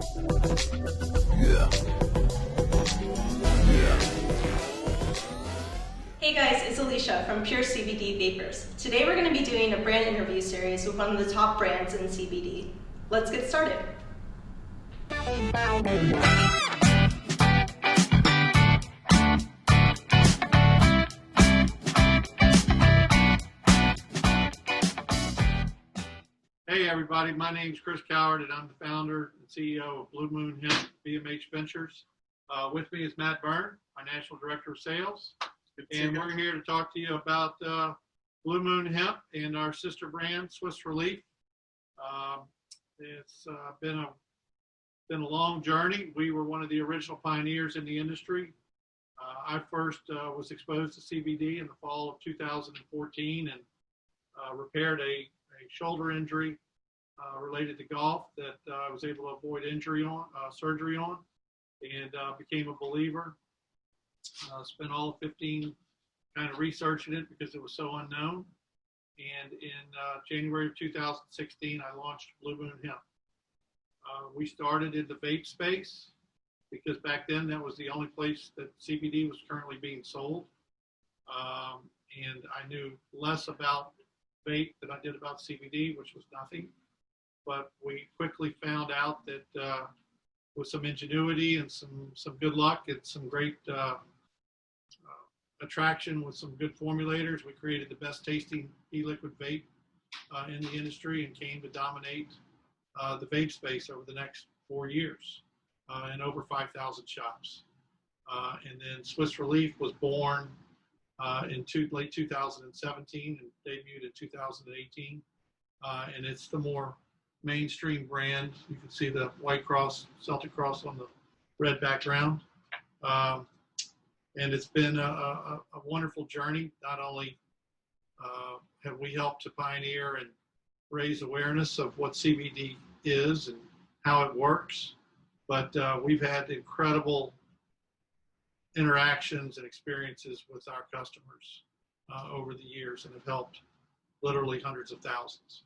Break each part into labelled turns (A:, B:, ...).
A: Yeah. Yeah.
B: Hey guys, it's Alicia from Pure CBD Vapors. Today we're going to be doing a brand interview series with one of the top brands in CBD. Let's get started.
C: Hey everybody, my name is Chris Coward and I'm the founder and CEO of Blue Moon Hemp BMH Ventures. With me is Matt Byrne, our National Director of Sales. And we're here to talk to you about Blue Moon Hemp and our sister brand, Swiss Relief. It's been a long journey. We were one of the original pioneers in the industry. I first was exposed to CBD in the fall of 2014 and repaired a shoulder injury related to golf that I was able to avoid surgery on, and became a believer. Spent all 15 kind of researching it because it was so unknown. And in January of 2016, I launched Blue Moon Hemp. We started in the vape space because back then that was the only place that CBD was currently being sold. And I knew less about vape than I did about CBD, which was nothing. But we quickly found out that with some ingenuity and some good luck and some great attraction with some good formulators, we created the best tasting e-liquid vape in the industry and came to dominate the vape space over the next 4 years in over 5,000 shops. And then Swiss Relief was born in late 2017 and debuted in 2018. And it's the more mainstream brand. You can see the white cross, Celtic cross on the red background. And it's been a wonderful journey. Not only have we helped to pioneer and raise awareness of what CBD is and how it works, but we've had incredible interactions and experiences with our customers over the years and have helped literally hundreds of thousands.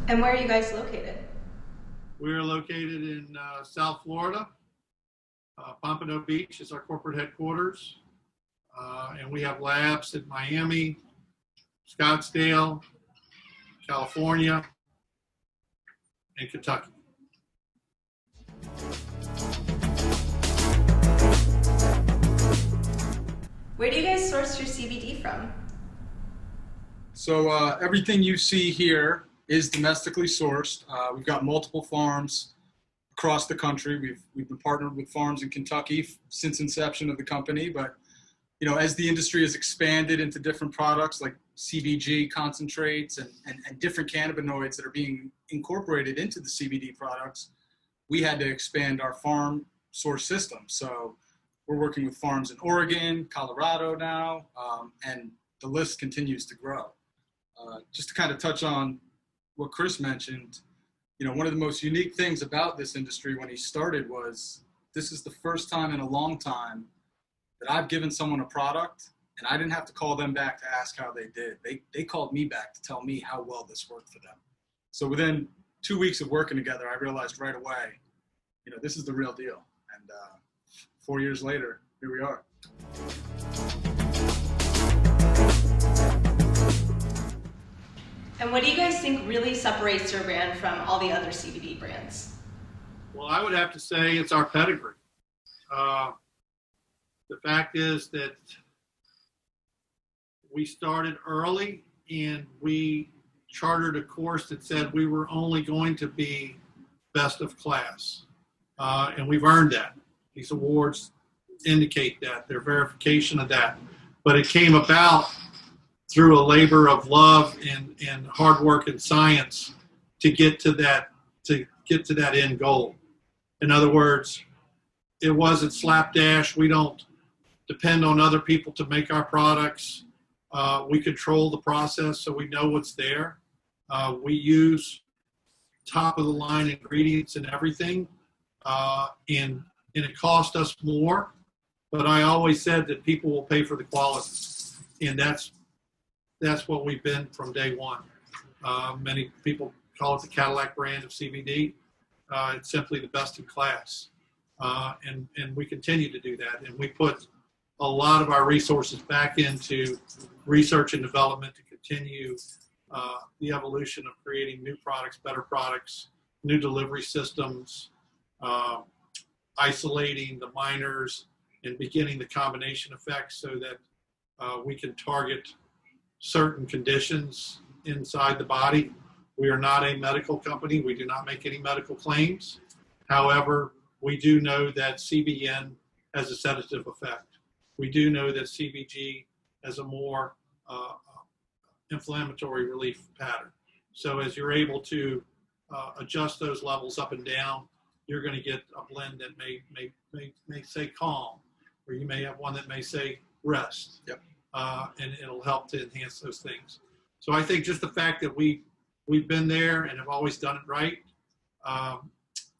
B: And where are you guys located?
C: We're located in South Florida. Pompano Beach is our corporate headquarters. And we have labs in Miami, Scottsdale, California, and Kentucky.
B: Where do you guys source your CBD from?
D: So everything you see here is domestically sourced. We've got multiple farms across the country. We've been partnered with farms in Kentucky since inception of the company. But as the industry has expanded into different products like CBG concentrates and different cannabinoids that are being incorporated into the CBD products, we had to expand our farm source system. So we're working with farms in Oregon, Colorado now, and the list continues to grow. Just to kind of touch on what Chris mentioned, one of the most unique things about this industry when he started was this is the first time in a long time that I've given someone a product and I didn't have to call them back to ask how they did. They called me back to tell me how well this worked for them. So within 2 weeks of working together, I realized right away, this is the real deal. And 4 years later, here we are.
B: And what do you guys think really separates your brand from all the other CBD brands?
C: Well, I would have to say it's our pedigree. The fact is that we started early and we chartered a course that said we were only going to be best of class. And we've earned that. These awards indicate that, they're verification of that. But it came about through a labor of love and hard work and science to get to that end goal. In other words, it wasn't slapdash. We don't depend on other people to make our products. We control the process so we know what's there. We use top of the line ingredients in everything. And it cost us more, but I always said that people will pay for the quality. And that's what we've been from day one. Many people call it the Cadillac brand of CBD. It's simply the best in class. And we continue to do that. And we put a lot of our resources back into research and development to continue the evolution of creating new products, better products, new delivery systems, isolating the minors and beginning the combination effects so that we can target certain conditions inside the body. We are not a medical company. We do not make any medical claims. However, we do know that CBN has a sedative effect. We do know that CBG has a more inflammatory relief pattern. So as you're able to adjust those levels up and down, you're going to get a blend that may say calm, or you may have one that may say rest.
D: Yep.
C: And it'll help to enhance those things. So I think just the fact that we've been there and have always done it right,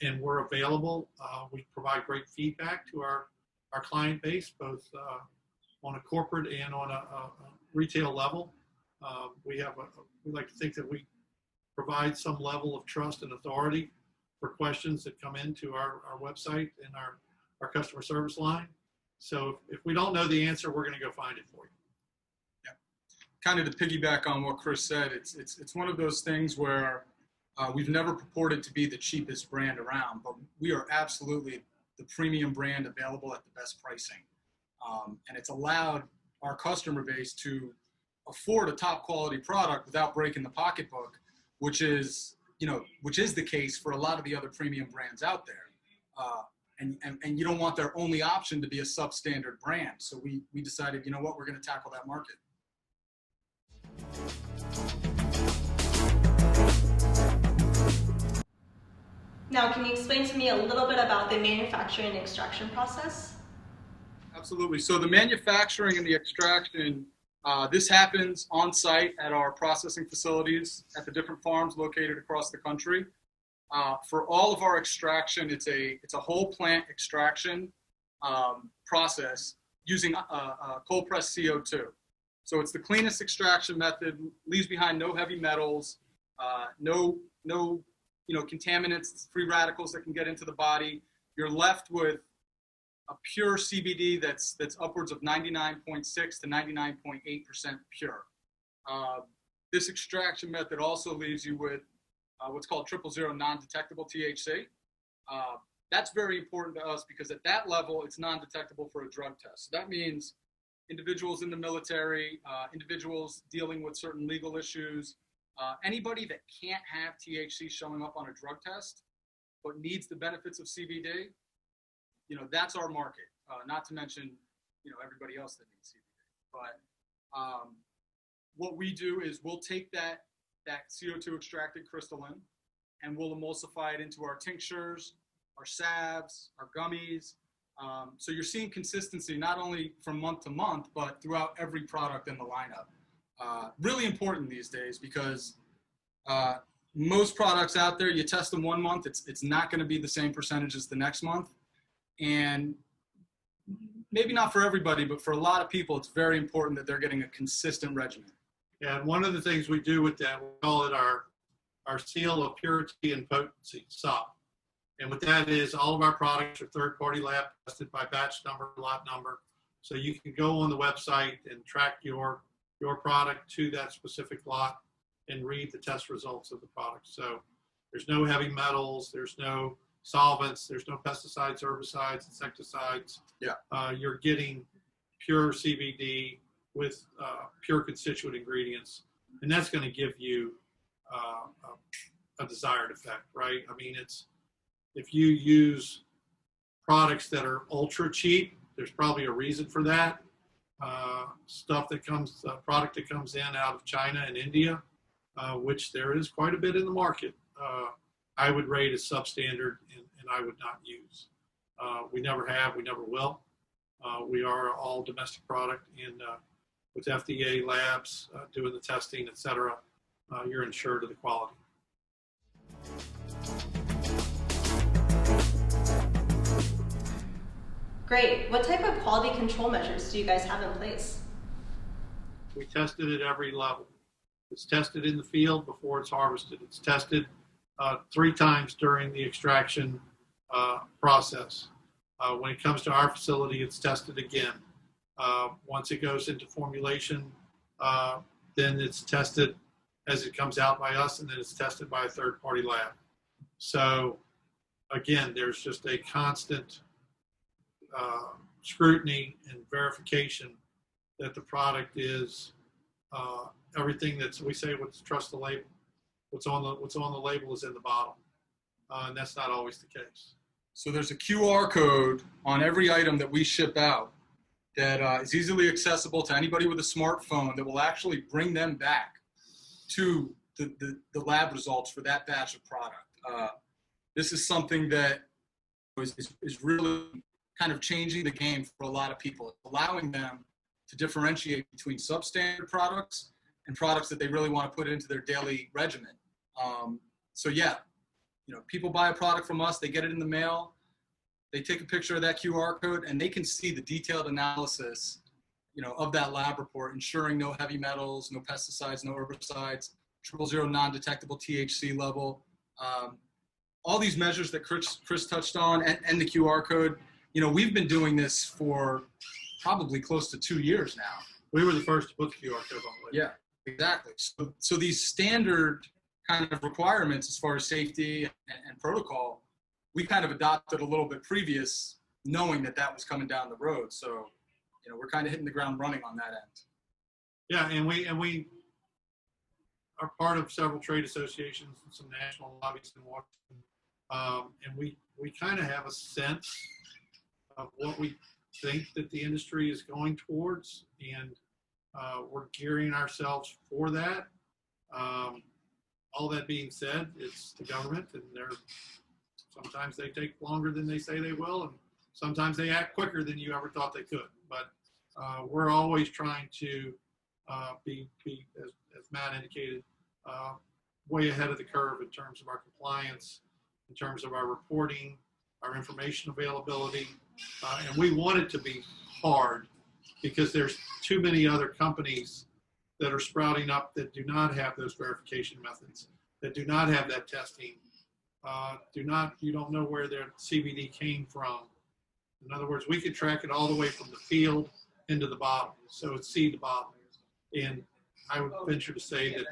C: and we're available. We provide great feedback to our client base, both on a corporate and on a retail level. We like to think that we provide some level of trust and authority for questions that come into our website and our customer service line. So if we don't know the answer, we're going to go find it for you.
D: Yeah. Kind of to piggyback on what Chris said, it's one of those things where we've never purported to be the cheapest brand around, but we are absolutely the premium brand available at the best pricing. And it's allowed our customer base to afford a top quality product without breaking the pocketbook, which is the case for a lot of the other premium brands out there. And you don't want their only option to be a substandard brand. So we decided, you know what, we're going to tackle that market.
B: Now, can you explain to me a little bit about the manufacturing and extraction process?
D: Absolutely. So the manufacturing and the extraction, this happens on site at our processing facilities at the different farms located across the country. For all of our extraction, it's a whole plant extraction process using cold pressed CO2. So it's the cleanest extraction method, leaves behind no heavy metals, no contaminants, free radicals that can get into the body. You're left with a pure CBD that's upwards of 99.6 to 99.8% pure. This extraction method also leaves you with what's called 000 non-detectable THC. That's very important to us because at that level, it's non-detectable for a drug test. So that means individuals in the military, individuals dealing with certain legal issues, anybody that can't have THC showing up on a drug test but needs the benefits of CBD, that's our market. Not to mention, everybody else that needs CBD. But what we do is we'll take that CO2 extracted crystalline and we'll emulsify it into our tinctures, our salves, our gummies. So you're seeing consistency not only from month to month, but throughout every product in the lineup. Really important these days because most products out there, you test them 1 month, it's not going to be the same percentage as the next month. And maybe not for everybody, but for a lot of people, it's very important that they're getting a consistent regimen.
C: Yeah, and one of the things we do with that, we call it our seal of purity and potency, SOP. And what that is, all of our products are third-party lab tested by batch number, lot number. So you can go on the website and track your product to that specific lot and read the test results of the product. So there's no heavy metals, there's no solvents, there's no pesticides, herbicides, insecticides.
D: Yeah.
C: You're getting pure CBD with pure constituent ingredients, and that's going to give you a desired effect, right? I mean, if you use products that are ultra cheap, there's probably a reason for that. Product that comes in out of China and India, which there is quite a bit in the market, I would rate as substandard and I would not use. We never have, we never will. We are all domestic product, and with FDA labs doing the testing, et cetera, you're insured of the quality.
B: Great. What type of quality control measures do you guys have in place?
C: We tested at every level. It's tested in the field before it's harvested. It's tested 3 times during the extraction process. When it comes to our facility, it's tested again. Once it goes into formulation, then it's tested as it comes out by us, and then it's tested by a third-party lab. So again, there's just a constant scrutiny and verification that the product is everything that's, we say, what's trust the label. What's on the label is in the bottle, and that's not always the case.
D: So there's a QR code on every item that we ship out that is easily accessible to anybody with a smartphone that will actually bring them back to the lab results for that batch of product. This is something that is really kind of changing the game for a lot of people, allowing them to differentiate between substandard products and products that they really want to put into their daily regimen. So yeah, people buy a product from us, they get it in the mail, they take a picture of that QR code, and they can see the detailed analysis, of that lab report, ensuring no heavy metals, no pesticides, no herbicides, 000 non-detectable THC level. All these measures that Chris touched on, and the QR code. We've been doing this for probably close to 2 years now.
C: We were the first to put the QR code on the label.
D: Yeah, exactly. So these standard kind of requirements as far as safety and protocol, we kind of adopted a little bit previous, knowing that was coming down the road. So, we're kind of hitting the ground running on that end.
C: Yeah, and we are part of several trade associations and some national lobbies in Washington, and we kind of have a sense of what we think that the industry is going towards, and we're gearing ourselves for that. All that being said, it's the government, and sometimes they take longer than they say they will, and sometimes they act quicker than you ever thought they could. But we're always trying to be as Matt indicated, way ahead of the curve in terms of our compliance, in terms of our reporting, our information availability, and we want it to be hard because there's too many other companies that are sprouting up that do not have those verification methods, that do not have that testing, you don't know where their CBD came from. In other words, we could track it all the way from the field into the bottle, so it's seed to bottle. And I would venture to say that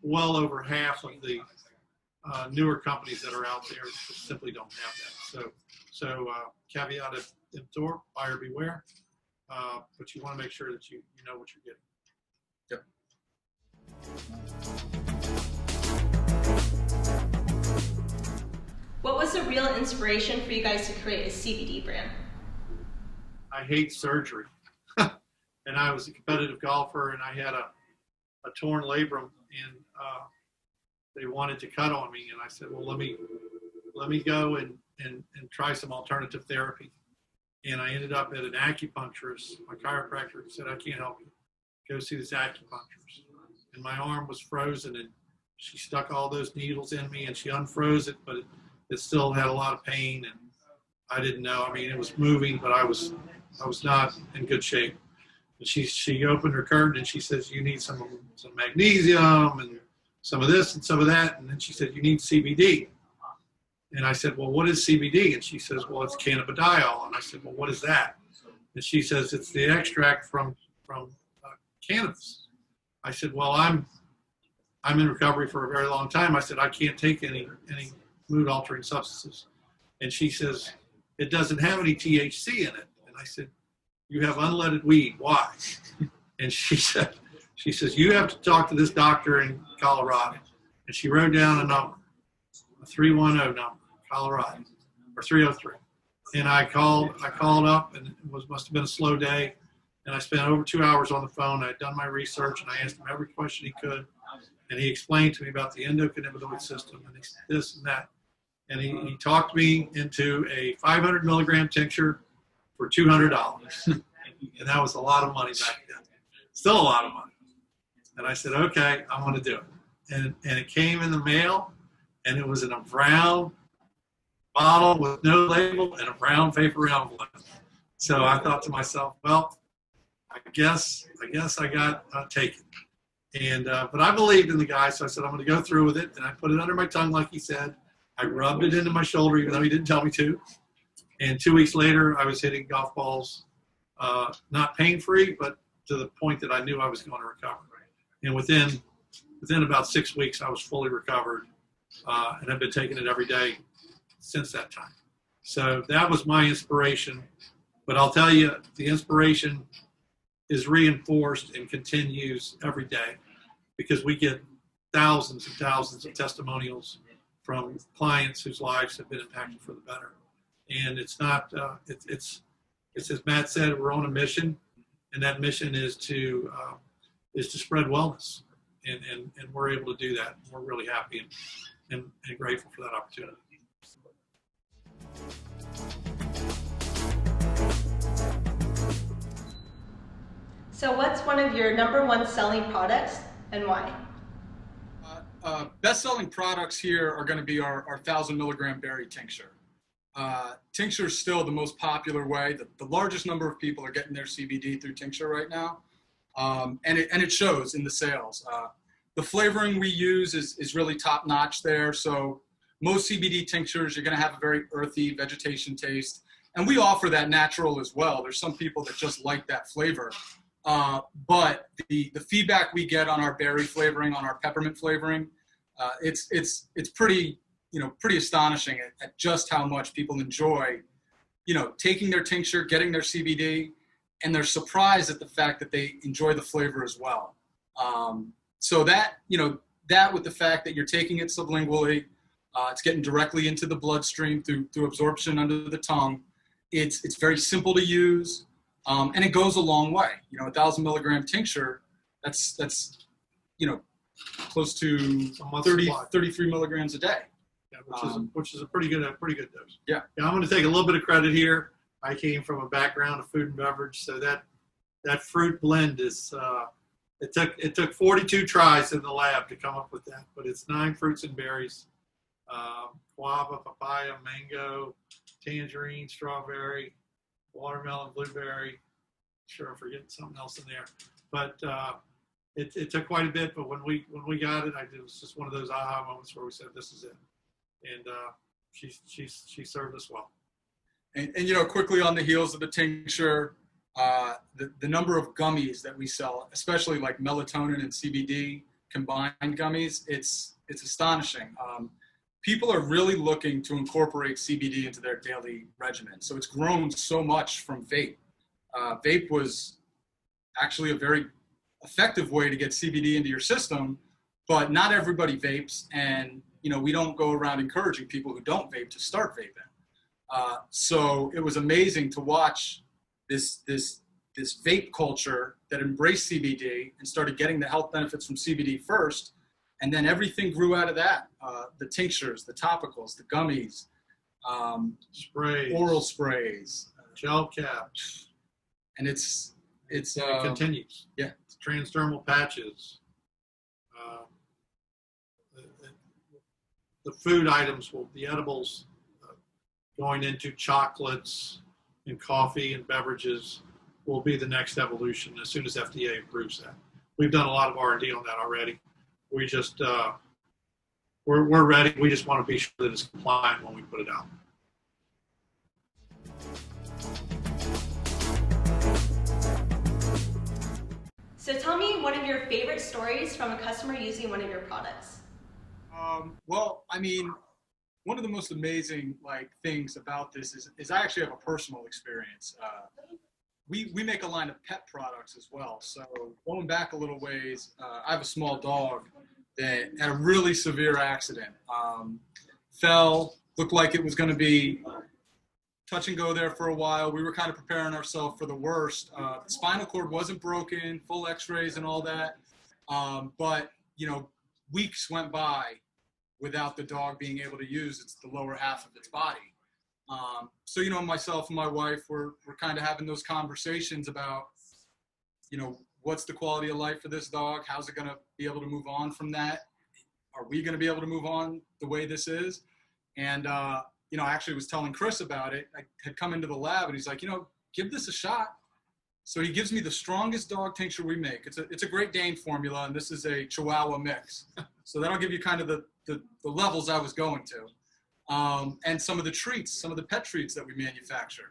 C: well over half of the newer companies that are out there just simply don't have that. So caveat emptor, buyer beware, but you want to make sure that you know what you're getting.
D: Yep.
B: What was the real inspiration for you guys to create a CBD brand?
C: I hate surgery. And I was a competitive golfer, and I had a torn labrum, and they wanted to cut on me. And I said, well, let me go and try some alternative therapy. And I ended up at an acupuncturist. My chiropractor said, I can't help you. Go see this acupuncturist. And my arm was frozen, and she stuck all those needles in me, and she unfroze it, but it still had a lot of pain, and I didn't know. I mean, it was moving, but I was not in good shape. And she opened her curtain, and she says, you need some magnesium and some of this and some of that. And then she said, you need CBD. And I said, well, what is CBD? And she says, well, it's cannabidiol. And I said, well, what is that? And she says, it's the extract from cannabis. I said, well, I'm in recovery for a very long time. I said, I can't take any mood altering substances. And she says, it doesn't have any THC in it. And I said, you have unleaded weed. Why? And she says, you have to talk to this doctor in Colorado. And she wrote down a number, a 310 number, Colorado, or 303. And I called up, and it must have been a slow day. And I spent over 2 hours on the phone. I had done my research, and I asked him every question he could. And he explained to me about the endocannabinoid system and this and that. And he talked me into a 500 milligram tincture for $200. And that was a lot of money back then. Still a lot of money. And I said, okay, I want to do it. And it came in the mail, and it was in a brown bottle with no label and a brown paper envelope. So I thought to myself, well, I guess I got taken. And but I believed in the guy, so I said I'm going to go through with it. And I put it under my tongue, like he said. I rubbed it into my shoulder, even though he didn't tell me to. And 2 weeks later, I was hitting golf balls, not pain-free, but to the point that I knew I was going to recover. And within about 6 weeks, I was fully recovered, and I've been taking it every day since that time. So that was my inspiration. But I'll tell you, the inspiration is reinforced and continues every day because we get thousands and thousands of testimonials from clients whose lives have been impacted for the better. And it's not, it's as Matt said, we're on a mission, and that mission is to spread wellness, and we're able to do that. We're really happy and grateful for that opportunity.
B: So what's one of your #1 selling products and why?
D: Best-selling products here are going to be our 1,000 milligram berry tincture. Tincture is still the most popular way. The largest number of people are getting their CBD through tincture right now, and it shows in the sales. The flavoring we use is really top-notch there. So most CBD tinctures, you're going to have a very earthy vegetation taste, and we offer that natural as well. There's some people that just like that flavor. But the feedback we get on our berry flavoring, on our peppermint flavoring, it's pretty astonishing at just how much people enjoy, taking their tincture, getting their CBD, and they're surprised at the fact that they enjoy the flavor as well. So that with the fact that you're taking it sublingually, it's getting directly into the bloodstream through absorption under the tongue. It's very simple to use. And it goes a long way. 1,000 milligram tincture, that's close to 33 milligrams a day.
C: Yeah, which is a pretty good dose.
D: Yeah.
C: I'm going to take a little bit of credit here. I came from a background of food and beverage, so that fruit blend is it took 42 tries in the lab to come up with that. But it's 9 fruits and berries: guava, papaya, mango, tangerine, strawberry, watermelon, blueberry. Sure, I'm forgetting something else in there, but it took quite a bit. But when we got it, it was just one of those aha moments where we said, "This is it," and she served us well.
D: And quickly on the heels of the tincture, the number of gummies that we sell, especially like melatonin and CBD combined gummies, it's astonishing. People are really looking to incorporate CBD into their daily regimen. So it's grown so much from vape. Vape was actually a very effective way to get CBD into your system, but not everybody vapes. And, we don't go around encouraging people who don't vape to start vaping. So it was amazing to watch this vape culture that embraced CBD and started getting the health benefits from CBD first. And then everything grew out of that. The tinctures, the topicals, the gummies,
C: sprays,
D: oral sprays,
C: gel caps.
D: And it
C: continues.
D: Yeah.
C: Transdermal patches. The food items, the edibles, going into chocolates and coffee and beverages will be the next evolution as soon as FDA approves that. We've done a lot of R&D on that already. We just, we're ready. We just want to be sure that it's compliant when we put it out.
B: So tell me one of your favorite stories from a customer using one of your products.
D: Well, one of the most amazing things about this is I actually have a personal experience. We make a line of pet products as well. So going back a little ways, I have a small dog that had a really severe accident. Fell, looked like it was going to be touch and go there for a while. We were kind of preparing ourselves for the worst. The spinal cord wasn't broken, full x-rays and all that. But, weeks went by without the dog being able to use the lower half of its body. So, myself and my wife, we're kind of having those conversations about, what's the quality of life for this dog? How's it going to be able to move on from that? Are we going to be able to move on the way this is? And, I actually was telling Chris about it. I had come into the lab and he's like, give this a shot. So he gives me the strongest dog tincture we make. It's a Great Dane formula, and this is a Chihuahua mix. So that'll give you kind of the levels I was going to. And some of the treats, some of the pet treats that we manufacture.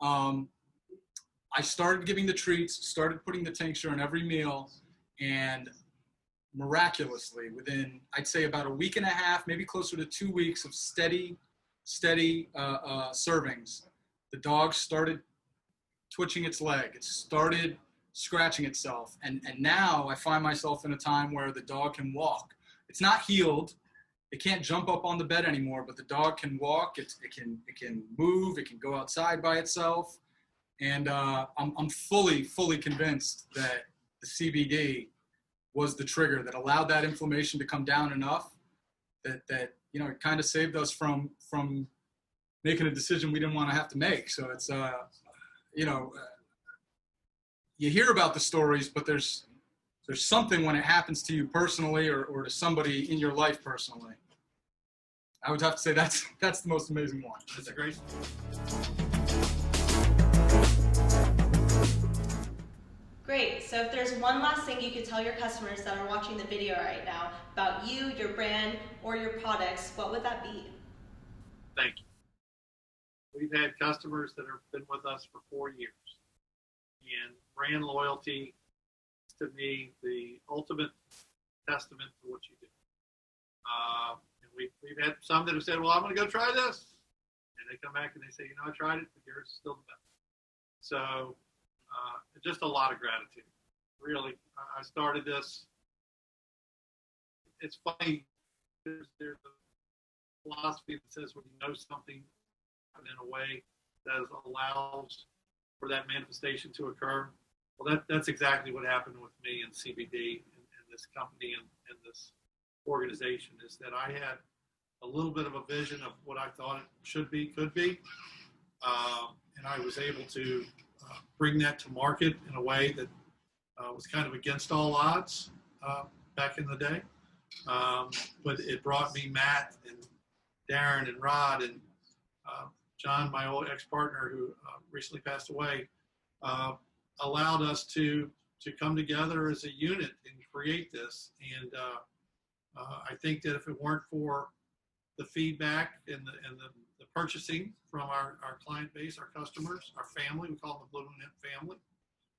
D: I started giving the treats, started putting the tincture in every meal, and miraculously, within, I'd say about a week and a half, maybe closer to 2 weeks of steady servings, the dog started twitching its leg. It started scratching itself. And now I find myself in a time where the dog can walk. It's not healed. It can't jump up on the bed anymore, but the dog can walk. It can move. It can go outside by itself. And I'm fully convinced that the CBD was the trigger that allowed that inflammation to come down enough that it kind of saved us from making a decision we didn't want to have to make. So it's you hear about the stories, but there's something when it happens to you personally or to somebody in your life personally. I would have to say that's the most amazing one.
C: That's a great.
B: Great. So if there's one last thing you could tell your customers that are watching the video right now about you, your brand, or your products, what would that be?
C: Thank you. We've had customers that have been with us for 4 years. And brand loyalty is, to me, the ultimate testament to what you do. And we've had some that have said, well, I'm going to go try this. And they come back and they say, I tried it, but yours is still the best. So just a lot of gratitude. Really, I started this. It's funny. There's a philosophy that says when you know something in a way that allows for that manifestation to occur. Well, that's exactly what happened with me and CBD and this company and this organization, is that I had a little bit of a vision of what I thought it could be. And I was able to bring that to market in a way that was kind of against all odds back in the day. But it brought me Matt and Darren and Rod and John, my old ex-partner who recently passed away, allowed us to come together as a unit and create this. And I think that if it weren't for the feedback and the purchasing from our client base, our customers, our family, we call them the Blue Moon Hemp family,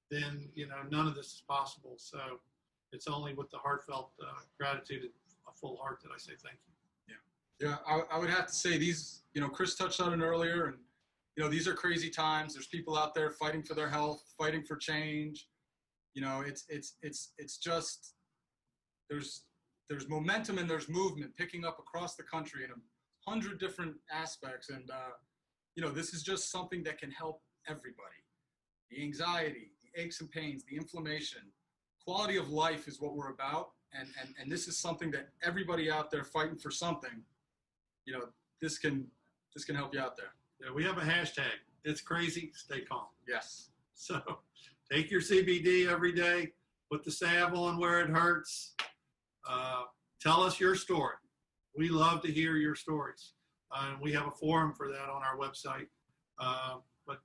C: then none of this is possible. So it's only with the heartfelt gratitude and a full heart that I say thank you.
D: Yeah, I would have to say these, Chris touched on it earlier, and, these are crazy times. There's people out there fighting for their health, fighting for change. It's just, there's momentum and there's movement picking up across the country in 100 different aspects. And, this is just something that can help everybody. The anxiety, the aches and pains, the inflammation, quality of life is what we're about. And this is something that everybody out there fighting for something, this can help you out there.
C: Yeah, we have a hashtag. It's crazy, stay calm.
D: Yes.
C: So take your CBD every day, put the salve on where it hurts. Tell us your story. We love to hear your stories. We have a forum for that on our website. But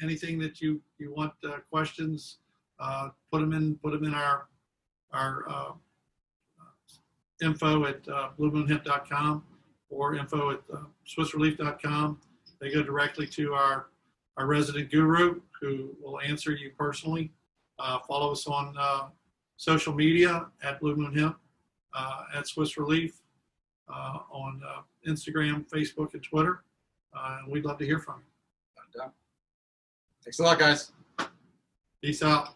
C: anything that you want questions, put them in our info at bluemoonhemp.com or info at swissrelief.com. They go directly to our resident guru who will answer you personally. Follow us on social media at Blue Moon Hemp, at Swiss Relief, on Instagram, Facebook, and Twitter. And we'd love to hear from you.
D: Thanks a lot, guys.
C: Peace out.